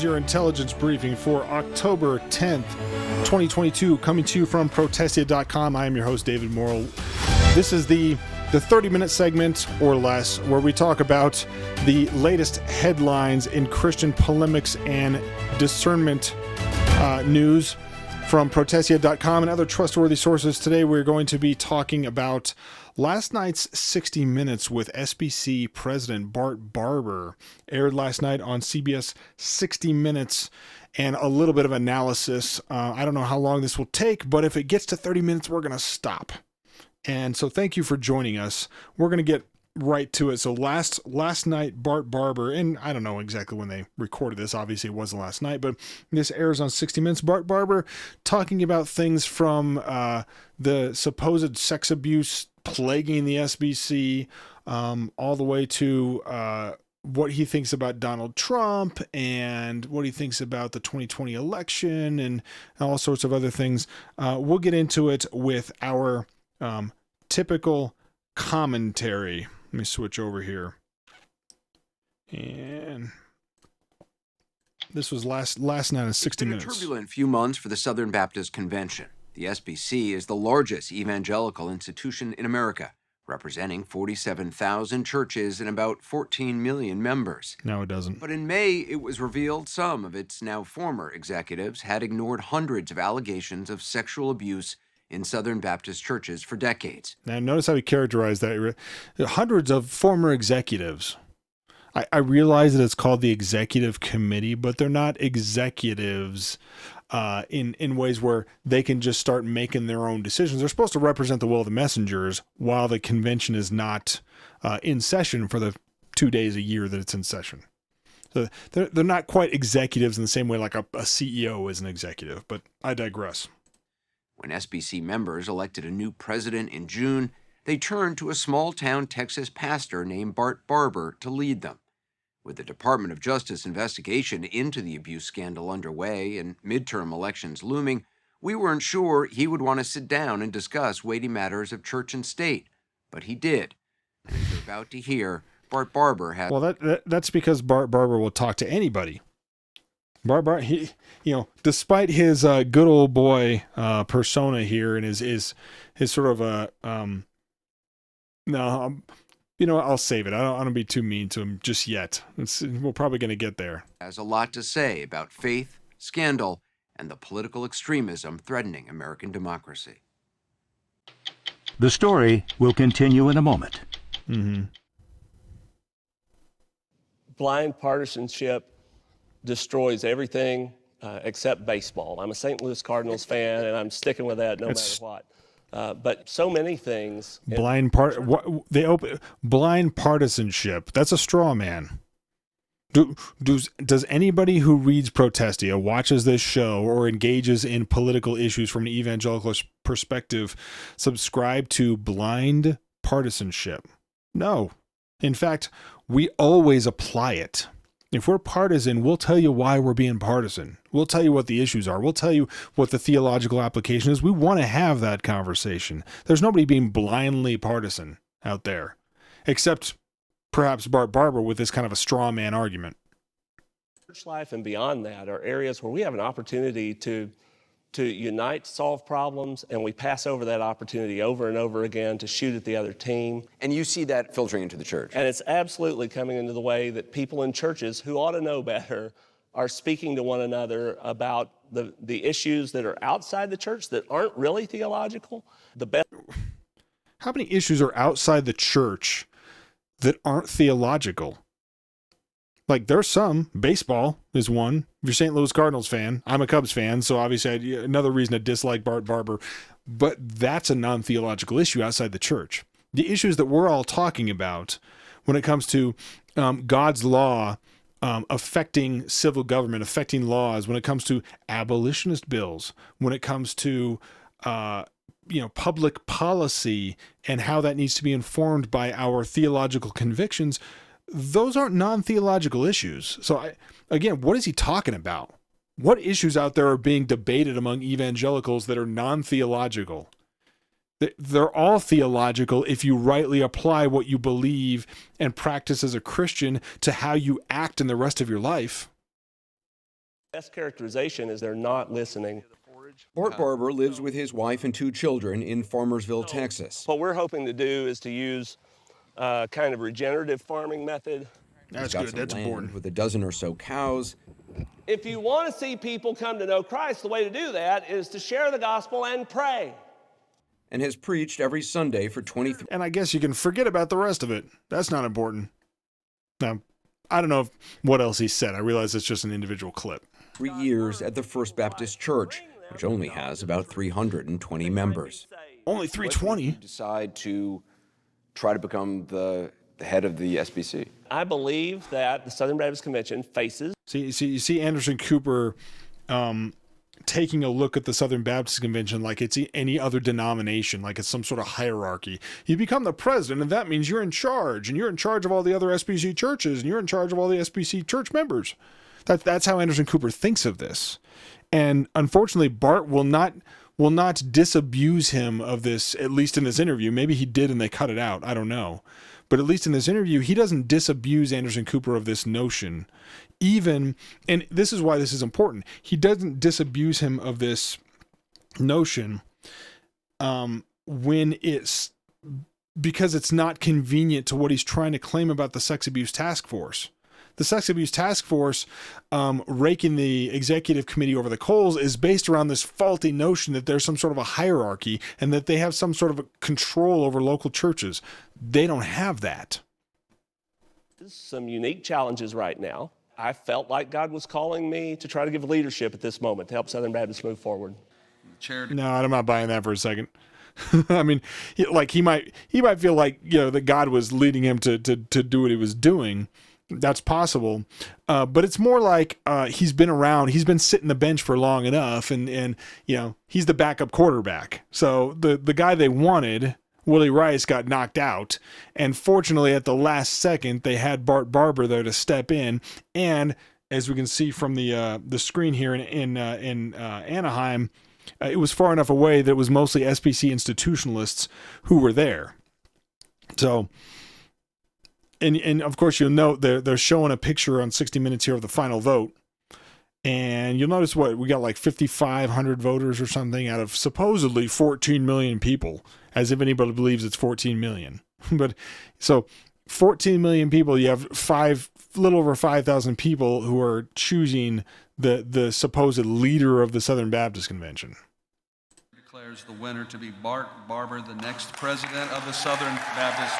your intelligence briefing for October 10th, 2022, coming to you from Protestia.com. I am your host, David Morrill. This is the 30-minute segment or less where we talk about the latest headlines in Christian polemics and discernment news from Protestia.com and other trustworthy sources. Today we're going to be talking about last night's 60 Minutes with SBC President Bart Barber. Aired last night on CBS 60 Minutes, and a little bit of analysis. I don't know how long this will take, but if it gets to 30 minutes, we're going to stop. And so thank you for joining us. We're going to get right to it. So last night, Bart Barber, and I don't know exactly when they recorded this. Obviously, it wasn't last night, but this airs on 60 Minutes. Bart Barber talking about things from the supposed sex abuse plaguing the SBC, all the way to what he thinks about Donald Trump and what he thinks about the 2020 election and all sorts of other things. We'll get into it with our typical commentary. Let me switch over here. And this was last night in 60 Minutes. It's been a turbulent few months for the Southern Baptist Convention. The SBC is the largest evangelical institution in America, representing 47,000 churches and about 14 million members. No, it doesn't. But in May, it was revealed some of its now former executives had ignored hundreds of allegations of sexual abuse in Southern Baptist churches for decades. Now, notice how he characterized that. Hundreds of former executives. I realize that it's called the executive committee, but they're not executives in ways where they can just start making their own decisions. They're supposed to represent the will of the messengers while the convention is not in session for the 2 days a year that it's in session. So they're not quite executives in the same way like a CEO is an executive, but I digress. When SBC members elected a new president in June, they turned to a small-town Texas pastor named Bart Barber to lead them. With the Department of Justice investigation into the abuse scandal underway and midterm elections looming, we weren't sure he would want to sit down and discuss weighty matters of church and state, but he did. And as you're about to hear, Bart Barber has... Well, that's because Bart Barber will talk to anybody. Bart, he, despite his good old boy persona here and his sort of a I'll save it. I don't want to be too mean to him just yet. We're probably going to get there. Has a lot to say about faith, scandal, and the political extremism threatening American democracy. The story will continue in a moment. Mm-hmm. Blind partisanship destroys everything except baseball. I'm a St. Louis Cardinals fan, and I'm sticking with that no matter what. But so many things. Blind partisanship. That's a straw man. Does anybody who reads Protestia, watches this show, or engages in political issues from an evangelical perspective subscribe to blind partisanship? No. In fact, we always apply it. If we're partisan, we'll tell you why we're being partisan. We'll tell you what the issues are. We'll tell you what the theological application is. We want to have that conversation. There's nobody being blindly partisan out there, except perhaps Bart Barber with this kind of a straw man argument. Church life and beyond that are areas where we have an opportunity to unite, solve problems, and we pass over that opportunity over and over again to shoot at the other team. And you see that filtering into the church. And it's absolutely coming into the way that people in churches who ought to know better are speaking to one another about the issues that are outside the church that aren't really theological. How many issues are outside the church that aren't theological? Like, there's some. Baseball is one. If you're a St. Louis Cardinals fan, I'm a Cubs fan, so obviously another reason to dislike Bart Barber. But that's a non-theological issue outside the church. The issues that we're all talking about when it comes to God's law affecting civil government, affecting laws, when it comes to abolitionist bills, when it comes to public policy and how that needs to be informed by our theological convictions, those aren't non-theological issues. So again, what is he talking about? What issues out there are being debated among evangelicals that are non-theological? They're all theological if you rightly apply what you believe and practice as a Christian to how you act in the rest of your life. Best characterization is they're not listening. Bart Barber lives with his wife and 2 children in Farmersville, Texas. What we're hoping to do is to use kind of regenerative farming method. That's He's got good. some That's land important. with a dozen or so cows. If you want to see people come to know Christ, the way to do that is to share the gospel and pray. And has preached every Sunday for 23 And I guess you can forget about the rest of it. That's not important. Now, I don't know what else he said. I realize it's just an individual clip. years at the First Baptist Church, which only has about 320 members. Only 320? Decide to try to become the head of the SBC? I believe that the Southern Baptist Convention faces. You see Anderson Cooper taking a look at the Southern Baptist Convention like it's any other denomination, like it's some sort of hierarchy. You become the president, and that means you're in charge, and you're in charge of all the other SBC churches, and you're in charge of all the SBC church members. That's how Anderson Cooper thinks of this. And unfortunately, Bart will not disabuse him of this, at least in this interview. Maybe he did and they cut it out. I don't know. But at least in this interview, he doesn't disabuse Anderson Cooper of this notion. Even, and this is why this is important, he doesn't disabuse him of this notion when it's because it's not convenient to what he's trying to claim about the Sex Abuse Task Force. The Sex Abuse Task Force raking the executive committee over the coals is based around this faulty notion that there's some sort of a hierarchy and that they have some sort of a control over local churches. They don't have that. There's some unique challenges right now. I felt like God was calling me to try to give leadership at this moment to help Southern Baptists move forward. No, I'm not buying that for a second. I mean, he might feel like, that God was leading him to do what he was doing. That's possible. But it's more like he's been around, he's been sitting the bench for long enough, and he's the backup quarterback. So the guy they wanted, Willie Rice, got knocked out, and fortunately at the last second they had Bart Barber there to step in. And as we can see from the screen here in Anaheim, it was far enough away that it was mostly SBC institutionalists who were there. So, and of course you'll note they're showing a picture on 60 Minutes here of the final vote. And you'll notice we got like 5,500 voters or something out of supposedly 14 million people, as if anybody believes it's 14 million. But so 14 million people, you have little over 5,000 people who are choosing the supposed leader of the Southern Baptist Convention. Declares the winner to be Bart Barber, the next president of the Southern Baptist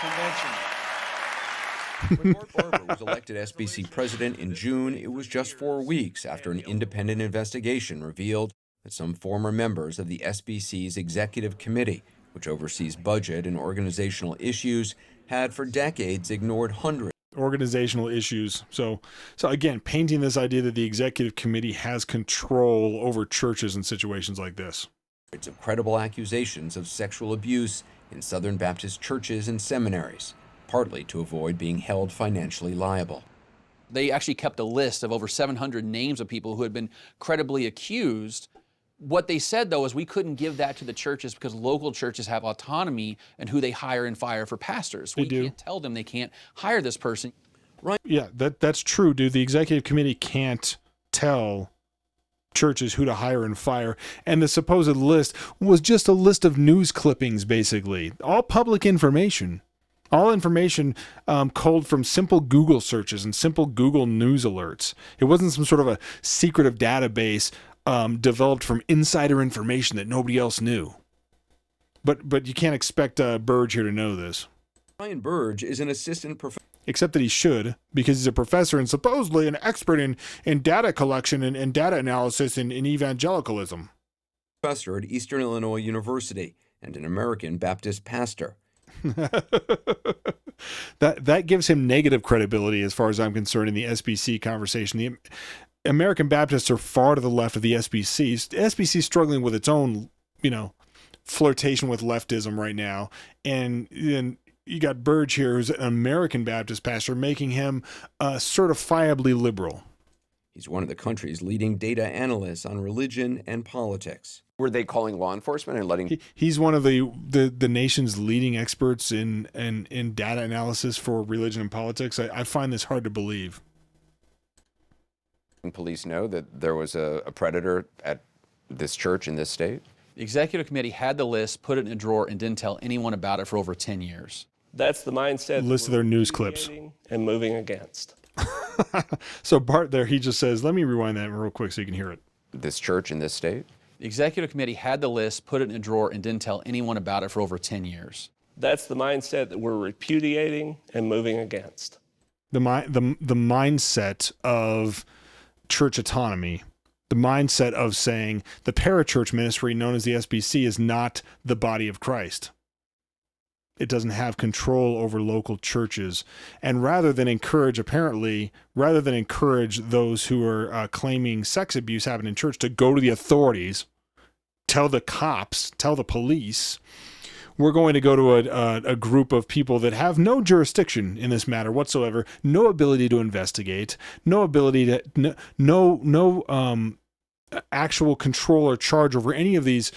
Convention. When Bart Barber was elected SBC president in June, it was just 4 weeks after an independent investigation revealed that some former members of the SBC's executive committee, which oversees budget and organizational issues, had for decades ignored hundreds. Organizational issues. So again, painting this idea that the executive committee has control over churches in situations like this. Of credible accusations of sexual abuse in Southern Baptist churches and seminaries, partly to avoid being held financially liable. They actually kept a list of over 700 names of people who had been credibly accused. What they said, though, is we couldn't give that to the churches because local churches have autonomy in who they hire and fire for pastors. We can't tell them they can't hire this person. Right. Yeah, that's true, dude. The executive committee can't tell churches who to hire and fire. And the supposed list was just a list of news clippings, basically. All public information. All information culled from simple Google searches and simple Google News alerts. It wasn't some sort of a secretive database developed from insider information that nobody else knew. But you can't expect Burge here to know this. Brian Burge is an assistant professor. Except that he should, because he's a professor and supposedly an expert in data collection and data analysis in evangelicalism. Professor at Eastern Illinois University and an American Baptist pastor. That gives him negative credibility as far as I'm concerned in the SBC conversation. The American Baptists are far to the left of the SBC. The SBC is struggling with its own, flirtation with leftism right now. And you got Burge here, who's an American Baptist pastor, making him certifiably liberal. He's one of the country's leading data analysts on religion and politics. Were they calling law enforcement and letting... He's one of the nation's leading experts in data analysis for religion and politics. I find this hard to believe. Capitol Police know that there was a predator at this church in this state? The executive committee had the list, put it in a drawer, and didn't tell anyone about it for over 10 years. That's the mindset. List of their news clips. And moving against. So Bart there, he just says, let me rewind that real quick so you can hear it. This church in this state? The executive committee had the list, put it in a drawer, and didn't tell anyone about it for over 10 years. That's the mindset that we're repudiating and moving against. The mindset of church autonomy, the mindset of saying the parachurch ministry known as the SBC is not the body of Christ. It doesn't have control over local churches. And rather than encourage those who are claiming sex abuse happening in church to go to the authorities, tell the cops, tell the police, we're going to go to a group of people that have no jurisdiction in this matter whatsoever, no ability to investigate, no ability to, no actual control or charge over any of these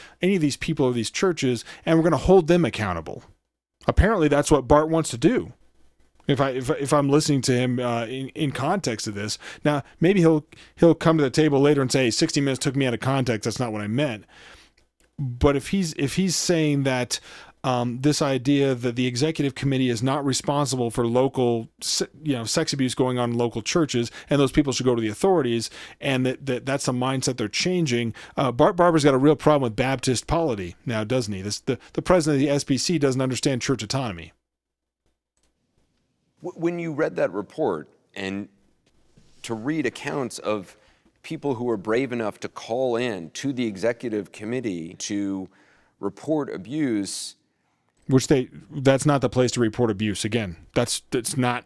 people or these churches, and we're going to hold them accountable. Apparently, that's what Bart wants to do. If I'm listening to him in context of this, now maybe he'll come to the table later and say 60 minutes took me out of context. That's not what I meant. But if he's saying that this idea that the executive committee is not responsible for local, sex abuse going on in local churches, and those people should go to the authorities, and that's a mindset they're changing. Bart Barber's got a real problem with Baptist polity now, doesn't he? The president of the SBC doesn't understand church autonomy. When you read that report and to read accounts of people who were brave enough to call in to the executive committee to report abuse, that's not the place to report abuse. Again, that's not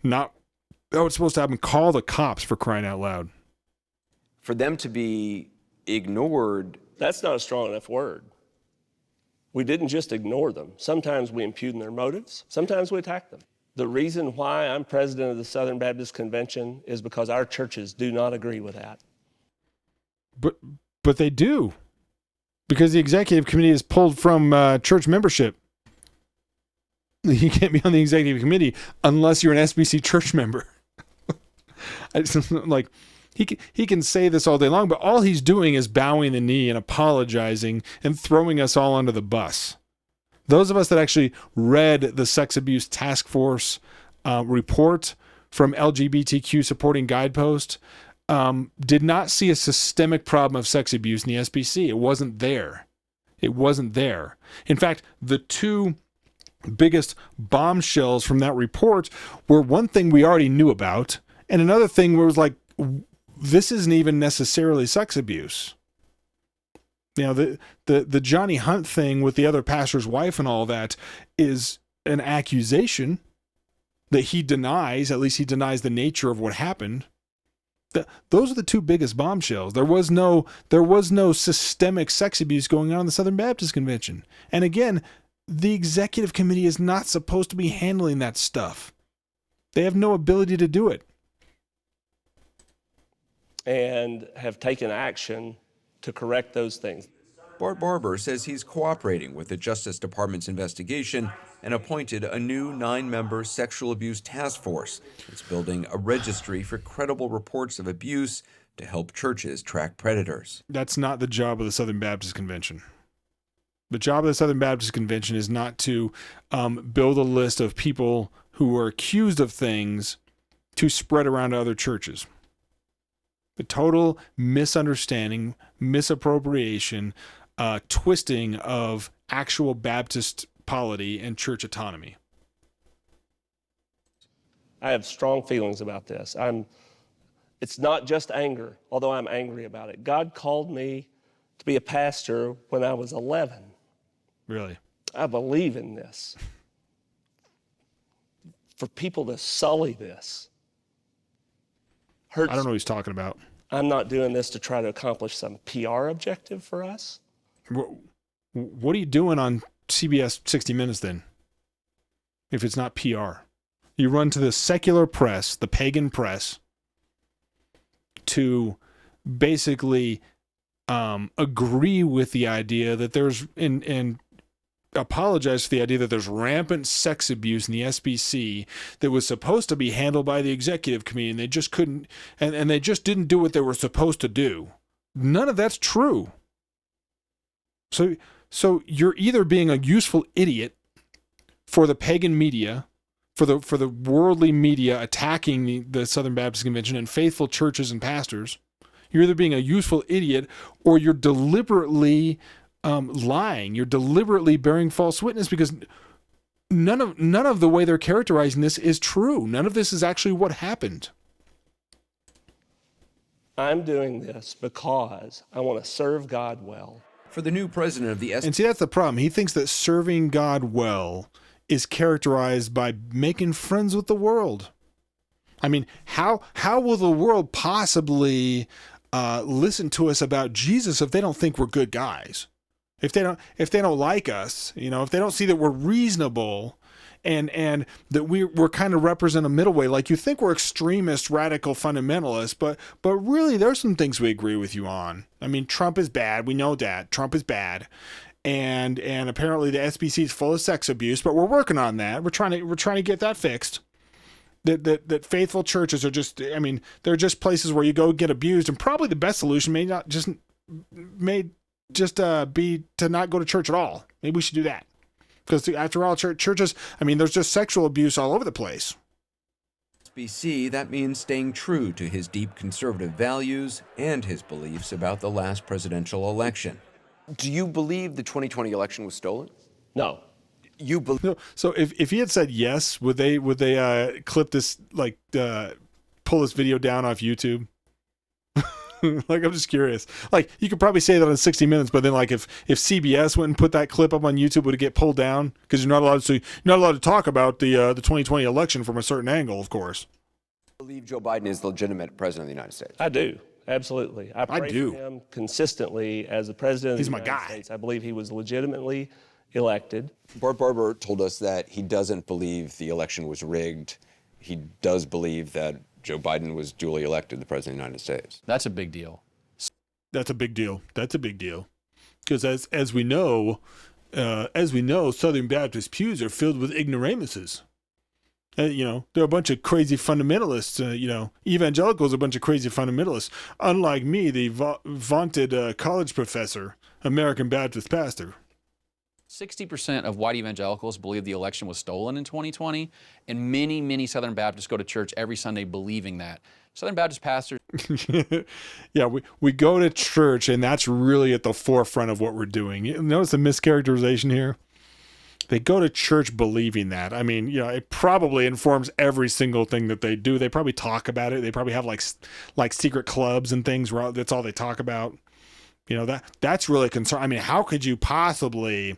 it's supposed to happen. Call the cops, for crying out loud. For them to be ignored. That's not a strong enough word. We didn't just ignore them. Sometimes we impugn their motives. Sometimes we attack them. The reason why I'm president of the Southern Baptist Convention is because our churches do not agree with that. But they do. Because the executive committee is pulled from church membership. You can't be on the executive committee unless you're an SBC church member. Like, he can say this all day long, but all he's doing is bowing the knee and apologizing and throwing us all under the bus. Those of us that actually read the Sex Abuse Task Force report from LGBTQ Supporting Guidepost did not see a systemic problem of sex abuse in the SBC. It wasn't there. It wasn't there. In fact, the two biggest bombshells from that report were one thing we already knew about, and another thing where it was like, this isn't even necessarily sex abuse. The Johnny Hunt thing with the other pastor's wife and all that is an accusation that he denies. At least he denies the nature of what happened. Those are the two biggest bombshells. There was no systemic sex abuse going on in the Southern Baptist Convention. And again, the executive committee is not supposed to be handling that stuff. They have no ability to do it. And have taken action to correct those things. Bart Barber says he's cooperating with the Justice Department's investigation and appointed a new 9-member sexual abuse task force. It's building a registry for credible reports of abuse to help churches track predators. That's not the job of the Southern Baptist Convention. The job of the Southern Baptist Convention is not to build a list of people who are accused of things to spread around to other churches. The total misunderstanding, misappropriation, twisting of actual Baptist polity and church autonomy. I have strong feelings about this. It's not just anger, although I'm angry about it. God called me to be a pastor when I was 11. Really? I believe in this. For people to sully this hurts. I don't know what he's talking about. I'm not doing this to try to accomplish some PR objective for us. What are you doing on CBS 60 Minutes then, if it's not PR? You run to the secular press, the pagan press, to basically agree with the idea that there's, and apologized for the idea that there's rampant sex abuse in the SBC that was supposed to be handled by the executive committee, and they just couldn't, and they just didn't do what they were supposed to do. None of that's true. So you're either being a useful idiot for the pagan media, for the worldly media attacking the Southern Baptist Convention and faithful churches and pastors. You're either being a useful idiot or you're deliberately lying. You're deliberately bearing false witness, because none of the way they're characterizing this is true. None of this is actually what happened. I'm doing this because I want to serve God well. For the new president of the And see, that's the problem. He thinks that serving God well is characterized by making friends with the world. I mean, how will the world possibly listen to us about Jesus if they don't think we're good guys? If they don't like us, if they don't see that we're reasonable and that we're kind of represent a middle way, like you think we're extremist, radical fundamentalists, but really there's some things we agree with you on. I mean, Trump is bad. We know that. Trump is bad. And apparently the SBC is full of sex abuse, but we're working on that. We're trying to get that fixed. That faithful churches are just, they're just places where you go get abused, and probably the best solution may be to not go to church at all. Maybe we should do that. Because after all, churches, there's just sexual abuse all over the place. SBC, that means staying true to his deep conservative values and his beliefs about the last presidential election. Do you believe the 2020 election was stolen? No. You believe? No. So if he had said yes, would they clip this, pull this video down off YouTube? I'm just curious. You could probably say that on 60 Minutes, but then if CBS went and put that clip up on YouTube, would it get pulled down? Because you're not allowed to talk about the 2020 election from a certain angle, of course. I believe Joe Biden is the legitimate president of the United States. I do. Absolutely. I pray for him consistently as the president of the United States. I believe he was legitimately elected. Bart Barber told us that he doesn't believe the election was rigged. He does believe that Joe Biden was duly elected the president of the United States. That's a big deal. That's a big deal. Because as we know, Southern Baptist pews are filled with ignoramuses. They're a bunch of crazy fundamentalists. Evangelicals are a bunch of crazy fundamentalists. Unlike me, the vaunted college professor, American Baptist pastor. 60% of white evangelicals believe the election was stolen in 2020, and many, many Southern Baptists go to church every Sunday believing that. Southern Baptist pastors... Yeah, we go to church, and that's really at the forefront of what we're doing. You notice the mischaracterization here? They go to church believing that. It probably informs every single thing that they do. They probably talk about it. They probably have like secret clubs and things where that's all they talk about. That's really concerning. How could you possibly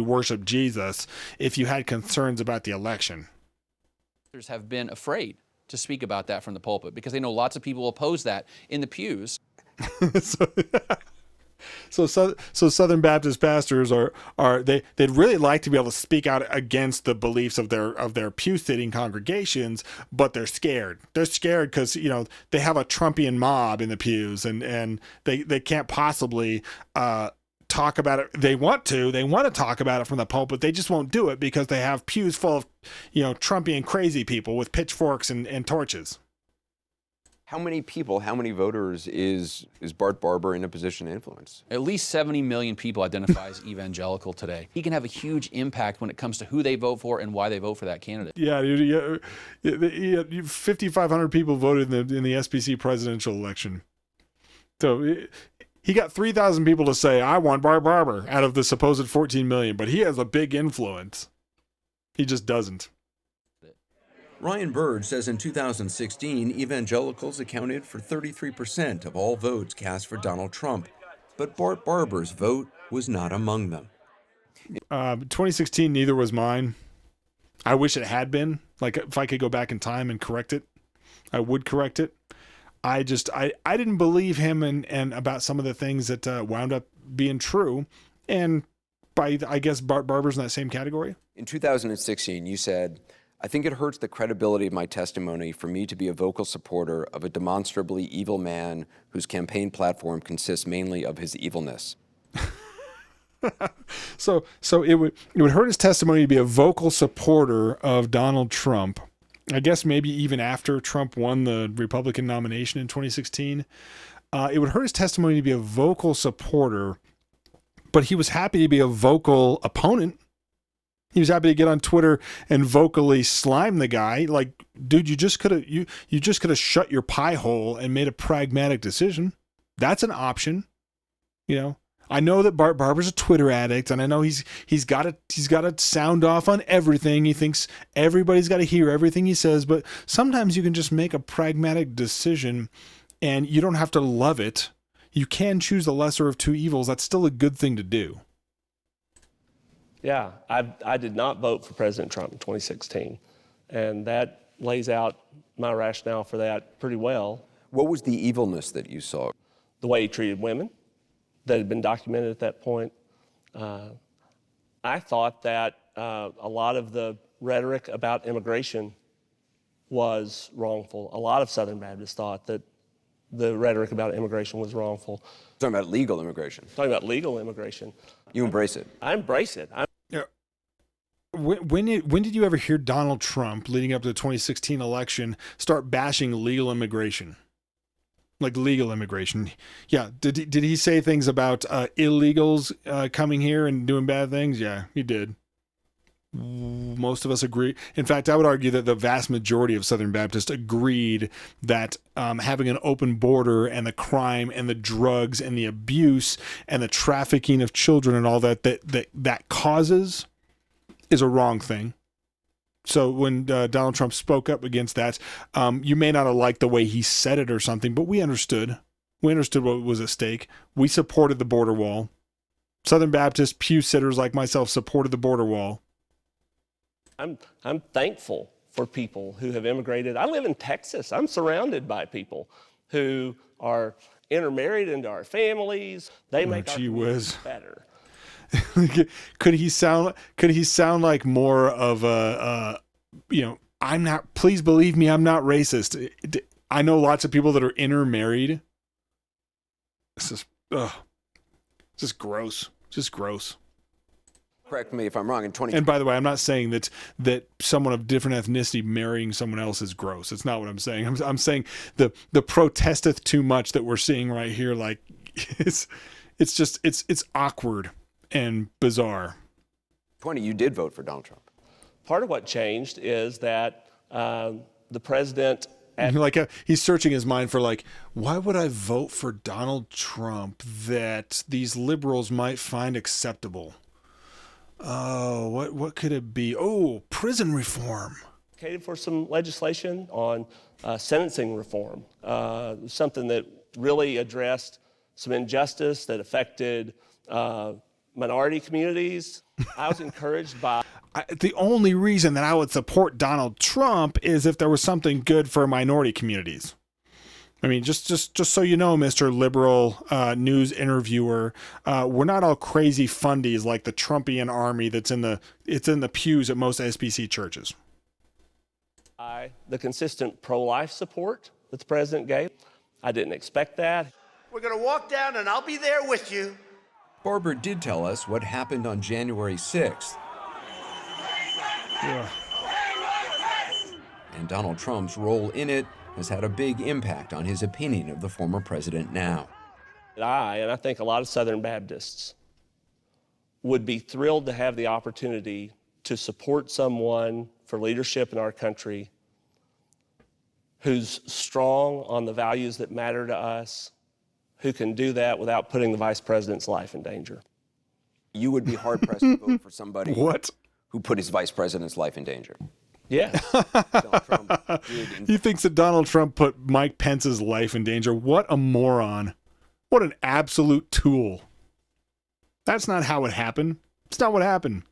worship Jesus if you had concerns about the election? Have been afraid to speak about that from the pulpit because they know lots of people oppose that in the pews. So Southern Baptist pastors they'd really like to be able to speak out against the beliefs of their pew sitting congregations, but they're scared. They're scared because they have a Trumpian mob in the pews, and they can't possibly talk about it. They want to talk about it from the pulpit. They just won't do it because they have pews full of Trumpian crazy people with pitchforks and torches. How many voters is Bart Barber in a position to influence? At least 70 million people identify as evangelical today. He can have a huge impact when it comes to who they vote for and why they vote for that candidate. Yeah, 5,500 people voted in the SBC presidential election. So he got 3,000 people to say, I want Bart Barber out of the supposed 14 million, but he has a big influence. He just doesn't. Ryan Bird says in 2016, evangelicals accounted for 33% of all votes cast for Donald Trump, but Bart Barber's vote was not among them. 2016, neither was mine. I wish it had been. If I could go back in time and correct it, I would correct it. I didn't believe him and about some of the things that wound up being true. And I guess Bart Barber's in that same category. In 2016, you said, I think it hurts the credibility of my testimony for me to be a vocal supporter of a demonstrably evil man whose campaign platform consists mainly of his evilness. So it would hurt his testimony to be a vocal supporter of Donald Trump. I guess maybe even after Trump won the Republican nomination in 2016, it would hurt his testimony to be a vocal supporter, but he was happy to be a vocal opponent. He was happy to get on Twitter and vocally slime the guy. Like, dude, you just could have shut your pie hole and made a pragmatic decision. That's an option, you know. I know that Bart Barber's a Twitter addict, and I know he's got to sound off on everything. He thinks everybody's got to hear everything he says, but sometimes you can just make a pragmatic decision, and you don't have to love it. You can choose the lesser of two evils. That's still a good thing to do. Yeah, I did not vote for President Trump in 2016, and that lays out my rationale for that pretty well. What was the evilness that you saw? The way he treated women that had been documented at that point. I thought that a lot of the rhetoric about immigration was wrongful. A lot of Southern Baptists thought that the rhetoric about immigration was wrongful. Talking about legal immigration. Talking about legal immigration. You embrace it. I embrace it. When did you ever hear Donald Trump, leading up to the 2016 election, start bashing legal immigration? Like legal immigration. Yeah. Did he say things about illegals coming here and doing bad things? Yeah, he did. Most of us agree. In fact, I would argue that the vast majority of Southern Baptists agreed that having an open border and the crime and the drugs and the abuse and the trafficking of children and all that causes is a wrong thing. So when Donald Trump spoke up against that, you may not have liked the way he said it or something, but we understood. We understood what was at stake. We supported the border wall. Southern Baptist pew sitters like myself supported the border wall. I'm thankful for people who have immigrated. I live in Texas. I'm surrounded by people who are intermarried into our families. They make our communities better. Could he sound like more of a I'm not, please believe me, I'm not racist. I know lots of people that are intermarried. This is just gross. Just gross. Correct me if I'm wrong. And by the way, I'm not saying that someone of different ethnicity marrying someone else is gross. It's not what I'm saying. I'm saying the protesteth too much that we're seeing right here. Like it's awkward and bizarre. 20, you did vote for Donald Trump. Part of what changed is that the president... he's searching his mind for why would I vote for Donald Trump that these liberals might find acceptable? Oh, what could it be? Oh, prison reform. For some legislation on sentencing reform, something that really addressed some injustice that affected minority communities. I was encouraged by... the only reason that I would support Donald Trump is if there was something good for minority communities. I mean, just so you know, Mr. Liberal news interviewer, we're not all crazy fundies like the Trumpian army it's in the pews at most SBC churches. The consistent pro-life support that the president gave, I didn't expect that. We're going to walk down and I'll be there with you. Barber did tell us what happened on January 6th. Yeah. And Donald Trump's role in it has had a big impact on his opinion of the former president now. And I think a lot of Southern Baptists would be thrilled to have the opportunity to support someone for leadership in our country who's strong on the values that matter to us, who can do that without putting the vice president's life in danger. You would be hard-pressed to vote for somebody who put his vice president's life in danger. Yeah. Donald Trump did. He thinks that Donald Trump put Mike Pence's life in danger. What a moron. What an absolute tool. That's not how it happened. It's not what happened.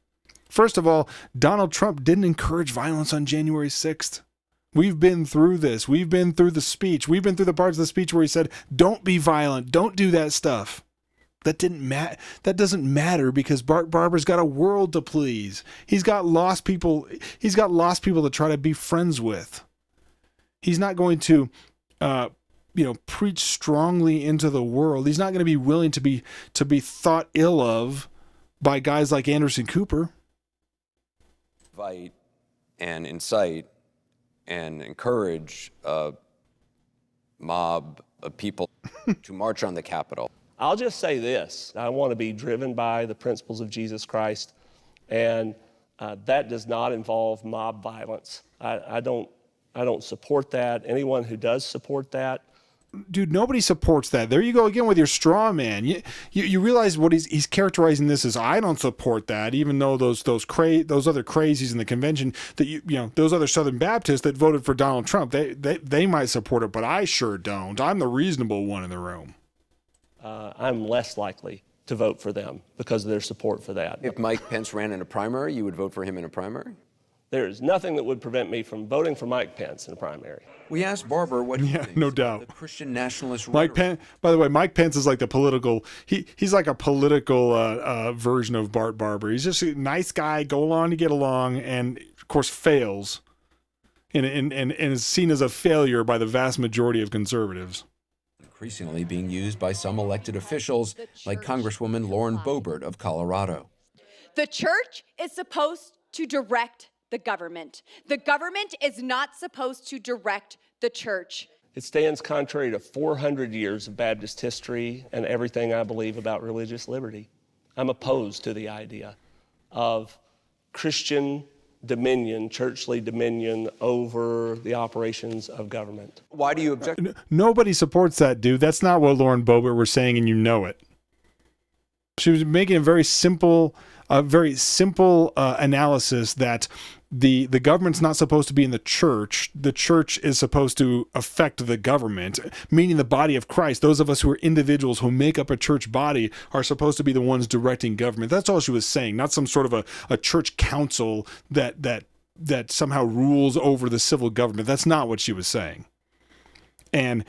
First of all, Donald Trump didn't encourage violence on January 6th. We've been through this. We've been through the speech. We've been through the parts of the speech where he said, don't be violent. Don't do that stuff. That doesn't matter because Bart Barber's got a world to please. He's got lost people. He's got lost people to try to be friends with. He's not going to, preach strongly into the world. He's not going to be willing to be thought ill of by guys like Anderson Cooper. Invite and incite and encourage a mob of people to march on the Capitol. I'll just say this. I want to be driven by the principles of Jesus Christ, and that does not involve mob violence. I don't support that. Anyone who does support that, dude, nobody supports that. There you go again with your straw man. You realize what he's characterizing this as. I don't support that, even though those other crazies in the convention that those other Southern Baptists that voted for Donald Trump, they might support it, but I sure don't. I'm the reasonable one in the room. I'm less likely to vote for them because of their support for that. If Mike Pence ran in a primary, you would vote for him in a primary? There is nothing that would prevent me from voting for Mike Pence in a primary. We asked Barber what he thinks no about doubt. the Christian nationalist Mike Pence, by the way, Mike Pence is like the political, he's like a political version of Bart Barber. He's just a nice guy, go along to get along, and of course fails and is seen as a failure by the vast majority of conservatives. increasingly being used by some elected officials, like Congresswoman Lauren Boebert of Colorado. The church is supposed to direct the government. The government is not supposed to direct the church. It stands contrary to 400 years of Baptist history and everything I believe about religious liberty. I'm opposed to the idea of Christian dominion, churchly dominion over the operations of government. Why do you object? Nobody supports that, dude. That's not what Lauren Boebert was saying, and you know it. She was making a very simple analysis that the government's not supposed to be in the church. The church is supposed to affect the government, meaning the body of Christ. Those of us who are individuals who make up a church body are supposed to be the ones directing government. That's all she was saying, not some sort of a church council that somehow rules over the civil government. That's not what she was saying. And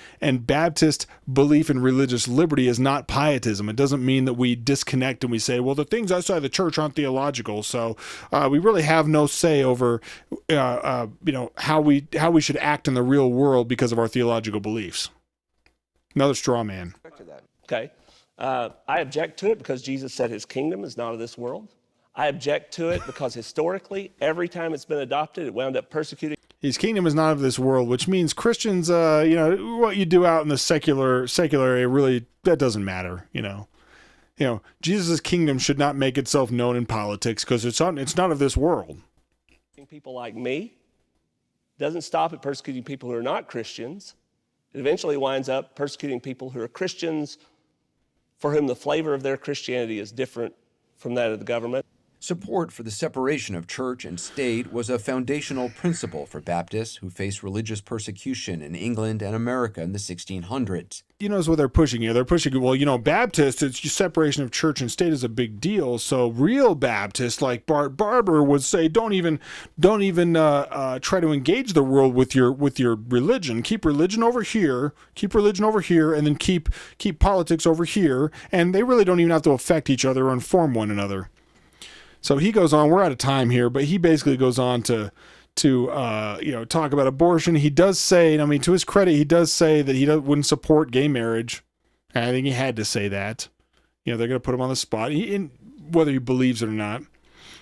Baptist belief in religious liberty is not pietism. It doesn't mean that we disconnect and we say, well, the things outside the church aren't theological, so we really have no say over how we should act in the real world because of our theological beliefs. Another straw man. Okay. I object to it because Jesus said his kingdom is not of this world. I object to it because historically, every time it's been adopted, it wound up persecuting. His kingdom is not of this world, which means Christians, what you do out in the secular area, really, that doesn't matter, Jesus' kingdom should not make itself known in politics because it's not of this world. People like me doesn't stop at persecuting people who are not Christians. It eventually winds up persecuting people who are Christians for whom the flavor of their Christianity is different from that of the government. Support for the separation of church and state was a foundational principle for Baptists who faced religious persecution in England and America in the 1600s. What they're pushing here. They're pushing, Baptists, it's separation of church and state is a big deal. So real Baptists like Bart Barber would say, don't even try to engage the world with your religion. Keep religion over here, and then keep politics over here. And they really don't even have to affect each other or inform one another. So he goes on, we're out of time here, but he basically goes on to talk about abortion. He does say, to his credit, he does say that he wouldn't support gay marriage. And I think he had to say that. They're going to put him on the spot. Whether he believes it or not,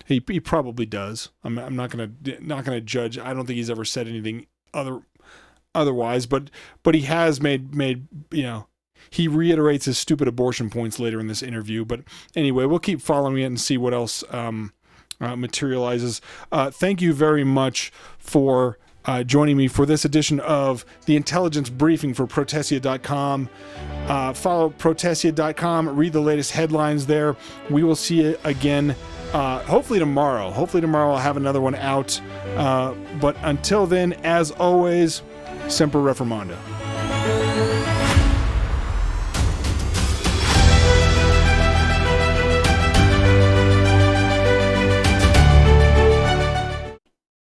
he probably does. I'm not going to judge. I don't think he's ever said anything otherwise, but he has made he reiterates his stupid abortion points later in this interview. But anyway, we'll keep following it and see what else materializes. Thank you very much for joining me for this edition of the Intelligence Briefing for Protestia.com. Follow Protestia.com. Read the latest headlines there. We will see you again hopefully tomorrow. I'll have another one out. But until then, as always, Semper Reformanda.